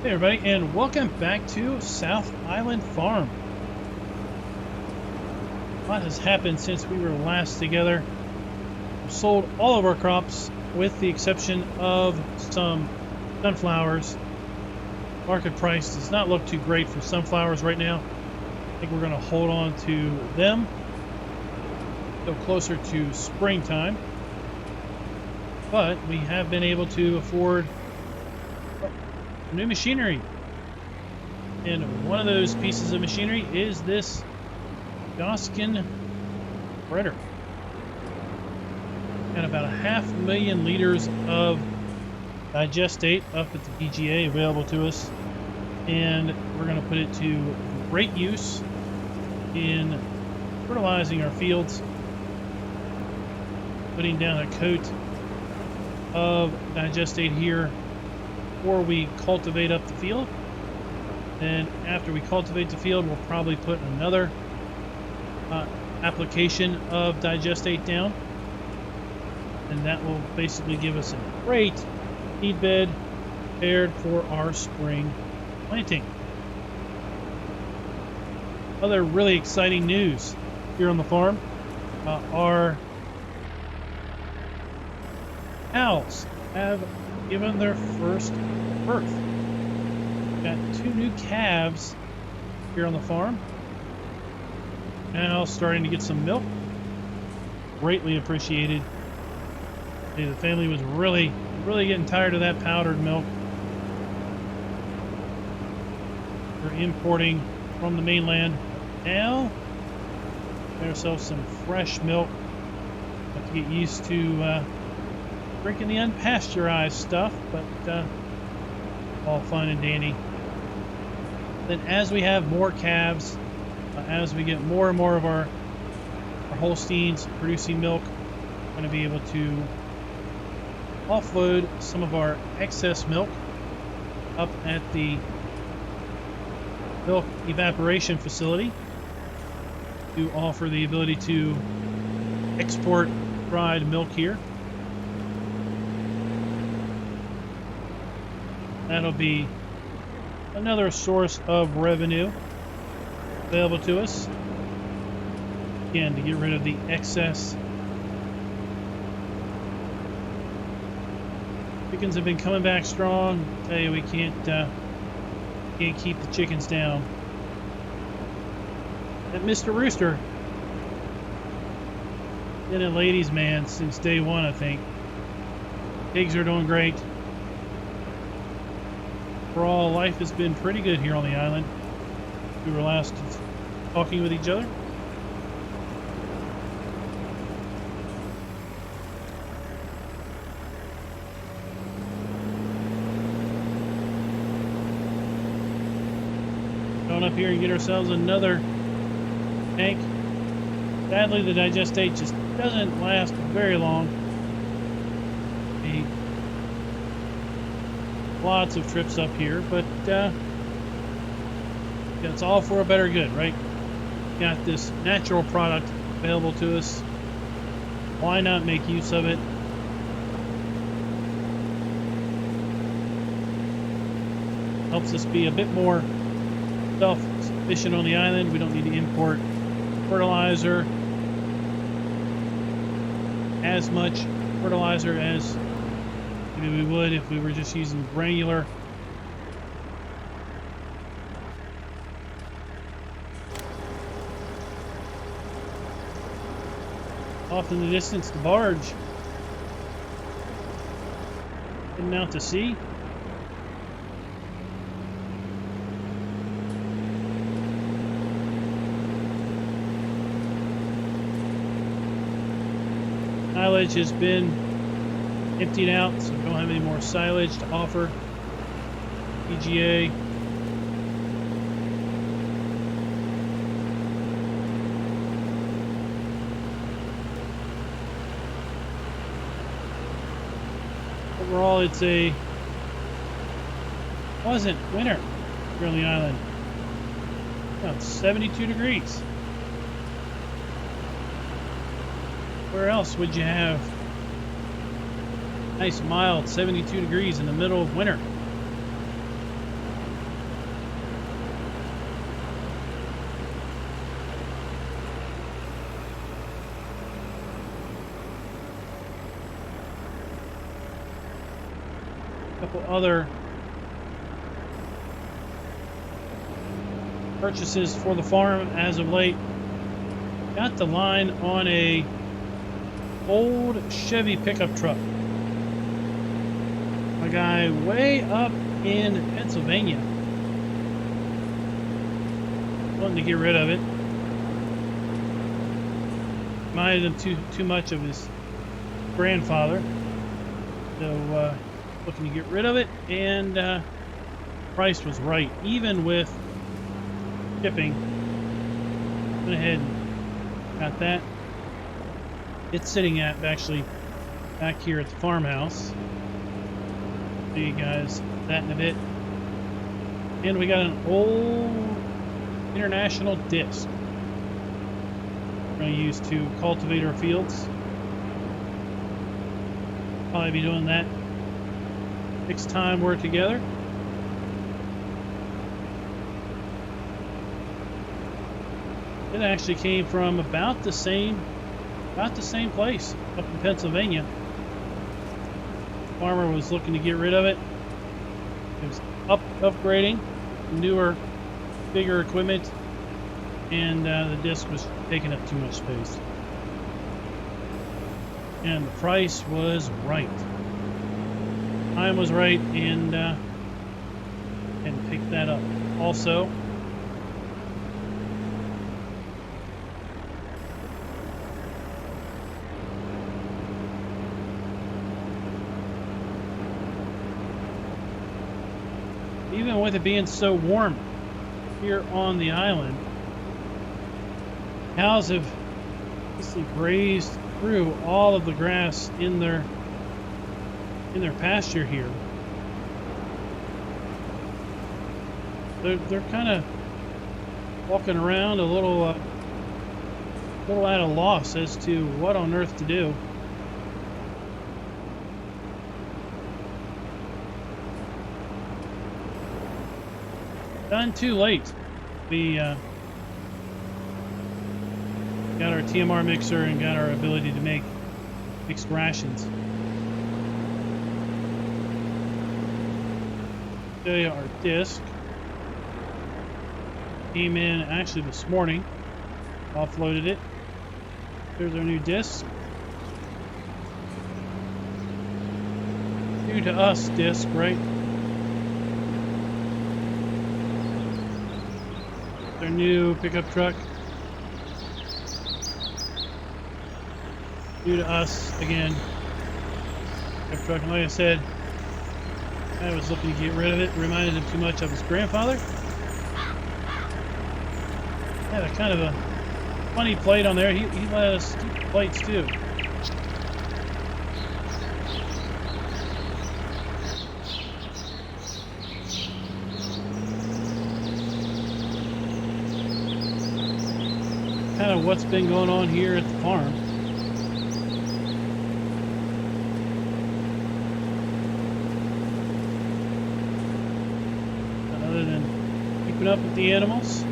Hey everybody, and welcome back to South Island Farm. A lot has happened since we were last together. We've sold all of our crops with the exception of some sunflowers. Market price does not look too great for sunflowers right now. I think we're going to hold on to them until closer to springtime. But we have been able to afford new machinery, and one of those pieces of machinery is this Goskin spreader. Got about 500,000 liters of digestate up at the PGA available to us, and we're going to put it to great use in fertilizing our fields, putting down a coat of digestate here before we cultivate up the field. Then after we cultivate the field, we'll probably put another application of digestate down, and that will basically give us a great seed bed prepared for our spring planting. Other really exciting news here on the farm, our cows have given their first birth. Got 2 new calves here on the farm. Now starting to get some milk. Greatly appreciated. The family was really getting tired of that powdered milk. We're importing from the mainland. Now, get ourselves some fresh milk. Have to get used to drinking the unpasteurized stuff, but all fun and dandy. Then as we have more calves, as we get more and more of our Holsteins producing milk, we're going to be able to offload some of our excess milk up at the milk evaporation facility to offer the ability to export dried milk here. That'll be another source of revenue available to us. Again, to get rid of the excess. Chickens have been coming back strong. I tell you, we can't keep the chickens down. That Mr. Rooster been a ladies' man since day one, I think. Pigs are doing great. Overall, life has been pretty good here on the island. We were last talking with each other. Going up here and get ourselves another tank. Sadly, the digestate just doesn't last very long. Lots of trips up here, but it's all for a better good, right? Got this natural product available to us. Why not make use of it? Helps us be a bit more self-sufficient on the island. We don't need to import fertilizer, as much fertilizer as we would if we were just using granular. Off in the distance, the barge heading out to sea. Silage has been emptied out, so we don't have any more silage to offer. PGA. Overall, it's a pleasant winter here on the island. About 72 degrees. Where else would you have nice mild 72 degrees in the middle of winter? couple other purchases for the farm as of late. Got the line on a old Chevy pickup truck. A guy way up in Pennsylvania wanting to get rid of it. Reminded him too much of his grandfather, so looking to get rid of it, and price was right, even with shipping. Went ahead and got that. It's sitting at actually back here at the farmhouse. Show you guys that in a bit. And we got an old International disc we're going to use to cultivate our fields. Probably be doing that next time we're together. It actually came from about the same place up in Pennsylvania. The farmer was looking to get rid of it. It was upgrading, newer, bigger equipment, and the disc was taking up too much space. And the price was right. Time was right, and picked that up. Also, even with it being so warm here on the island, cows have basically grazed through all of the grass in their pasture here. They're kind of walking around a little at a loss as to what on earth to do. Done too late. We got our TMR mixer and got our ability to make mixed rations. Show you our disc. Came in actually this morning. Offloaded it. There's our new disc. New to us disc, right? Their new pickup truck. New to us again. Pickup truck, and like I said, I was looking to get rid of it. Reminded him too much of his grandfather. Had a kind of a funny plate on there. He let us keep the plates too. Kind of what's been going on here at the farm. Other than keeping up with the animals.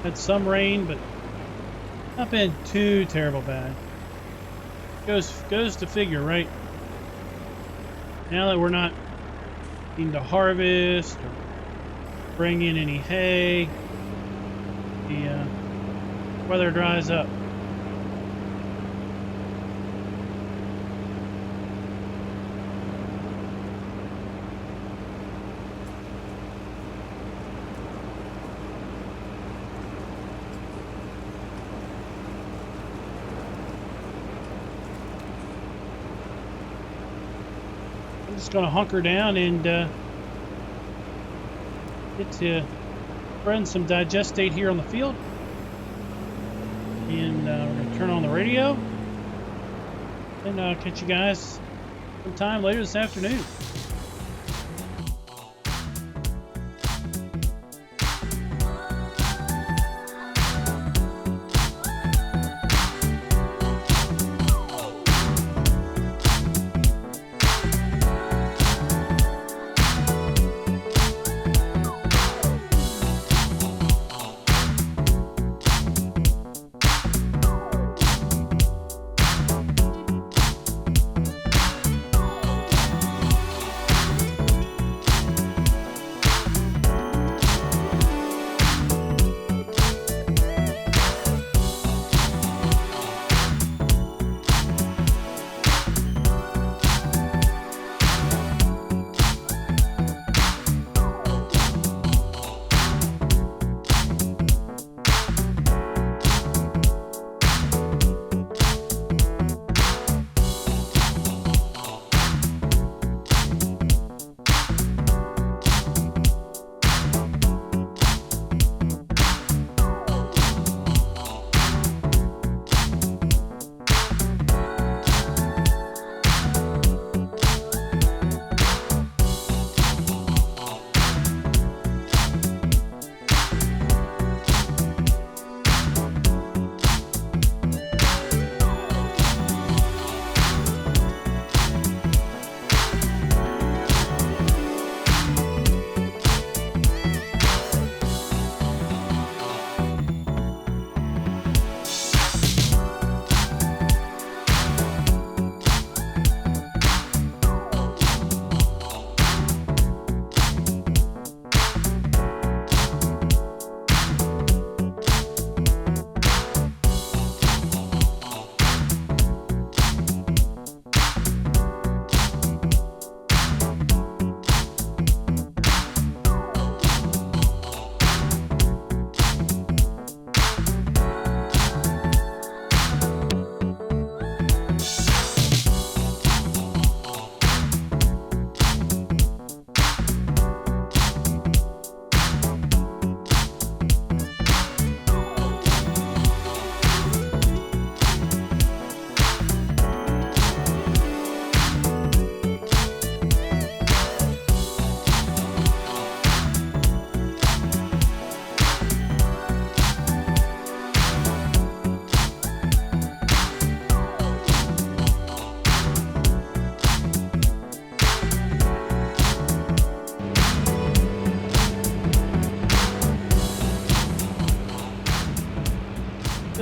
Had some rain, but not been too terrible bad. Goes to figure, right? Now that we're not needing to harvest or bring in any hay, the weather dries up. I'm just going to hunker down and get to run some digestate here on the field, and we're going to turn on the radio and catch you guys sometime later this afternoon.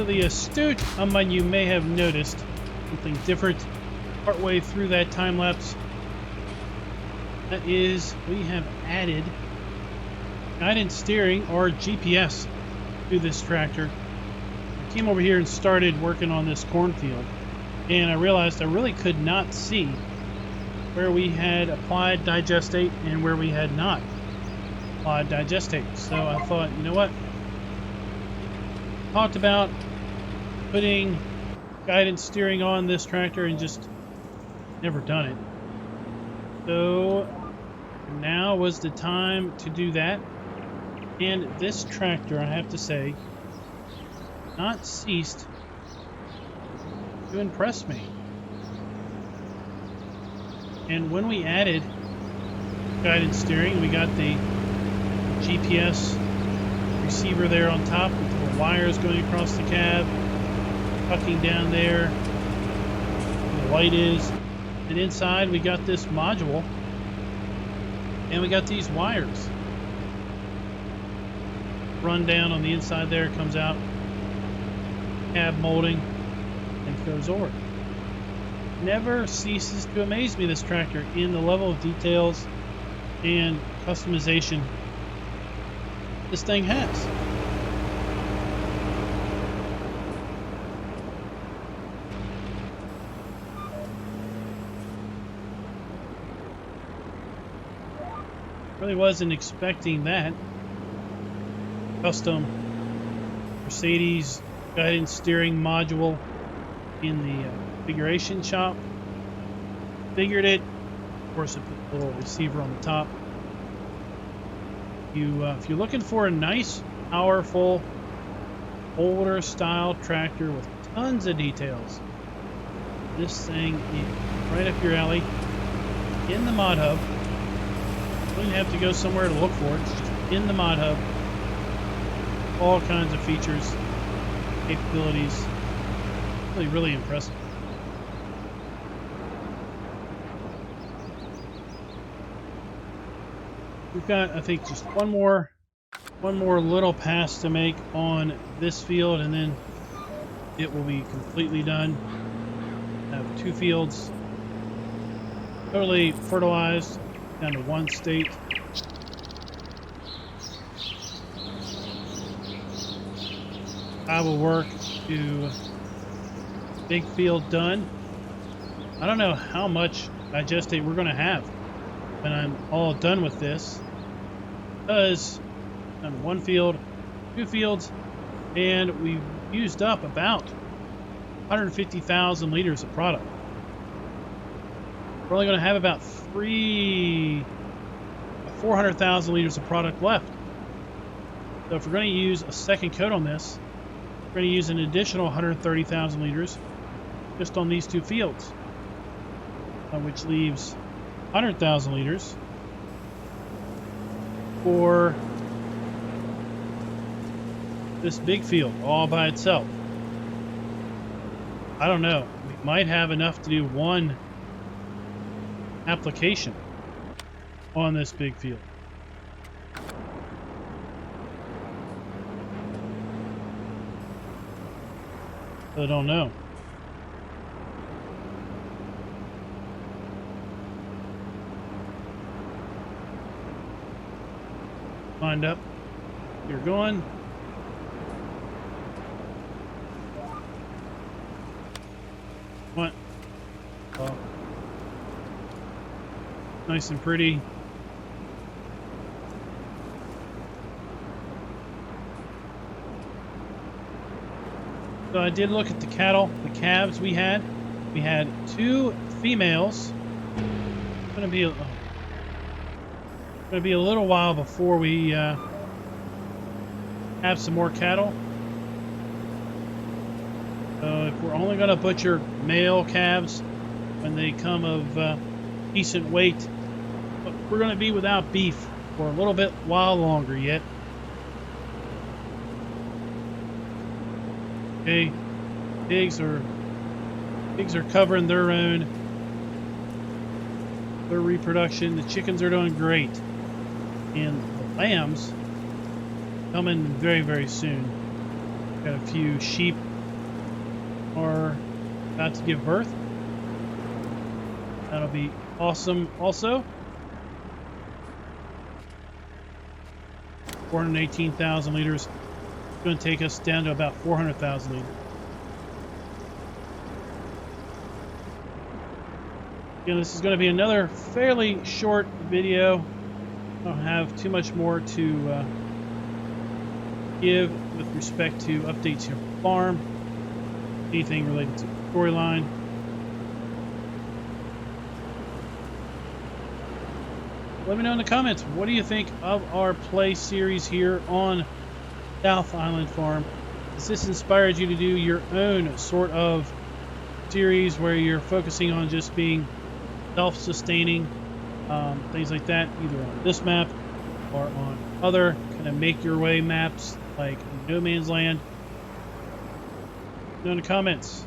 So the astute among you may have noticed something different partway through that time lapse. That is, we have added guidance steering, or GPS, to this tractor. I came over here and started working on this cornfield, and I realized I really could not see where we had applied digestate and where we had not applied digestate. So I thought, you know what? Talked about putting guidance steering on this tractor and just never done it. So now was the time to do that. And this tractor, I have to say, not ceased to impress me. And when we added guidance steering, we got the GPS receiver there on top with the wires going across the cab, tucking down there where the light is. And inside we got this module, and we got these wires run down on the inside there. Comes out, cab molding, and goes over. Never ceases to amaze me, this tractor, in the level of details and customization this thing has. Really wasn't expecting that. Custom Mercedes guidance steering module in the configuration shop. Figured it. Of course, it put a little receiver on the top. If you're looking for a nice, powerful, older style tractor with tons of details, this thing is right up your alley. In the mod hub. You don't have to go somewhere to look for it. It's just in the mod hub. All kinds of features, capabilities. Really, really impressive. We've got, I think, just one more little pass to make on this field, and then it will be completely done. I have 2 fields totally fertilized down to 1 state. I will work to big field done. I don't know how much digestate we're going to have when I'm all done with this, because on 1 field, 2 fields, and we've used up about 150,000 liters of product. We're only going to have about 400,000 liters of product left. So if we're going to use a second coat on this, we're going to use an additional 130,000 liters just on these 2 fields, which leaves 100,000 liters for this big field all by itself. I don't know. We might have enough to do 1 application on this big field. I don't know. Lined up. You're going. What? Oh. Nice and pretty. So I did look at the cattle, the calves we had. We had 2 females. It's going to be a little while before we have some more cattle. So if we're only going to butcher male calves when they come of decent weight, we're going to be without beef for a little bit while longer yet. Okay, pigs are covering their reproduction. The chickens are doing great, and the lambs coming very, very soon. Got a few sheep are about to give birth. That'll be awesome also. 418,000 liters. It's going to take us down to about 400,000 liters. Again, this is going to be another fairly short video. I don't have too much more to give with respect to updates here on the farm, anything related to the storyline. Let me know in the comments, what do you think of our play series here on South Island Farm? Has this inspired you to do your own sort of series where you're focusing on just being self-sustaining, things like that, either on this map or on other kind of make your way maps like No Man's Land? Let me know in the comments.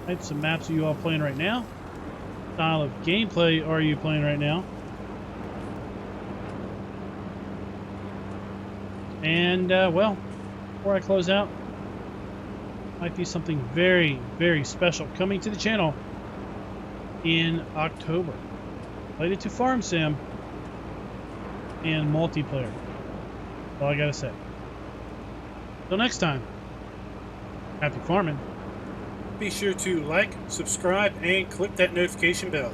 Types of maps are you all playing right now? Style of gameplay are you playing right now? And well, before I close out, might be something very, very special coming to the channel in October related to Farm Sim and multiplayer. That's all I gotta say. Till next time, happy farming. Be sure to like, subscribe, and click that notification bell.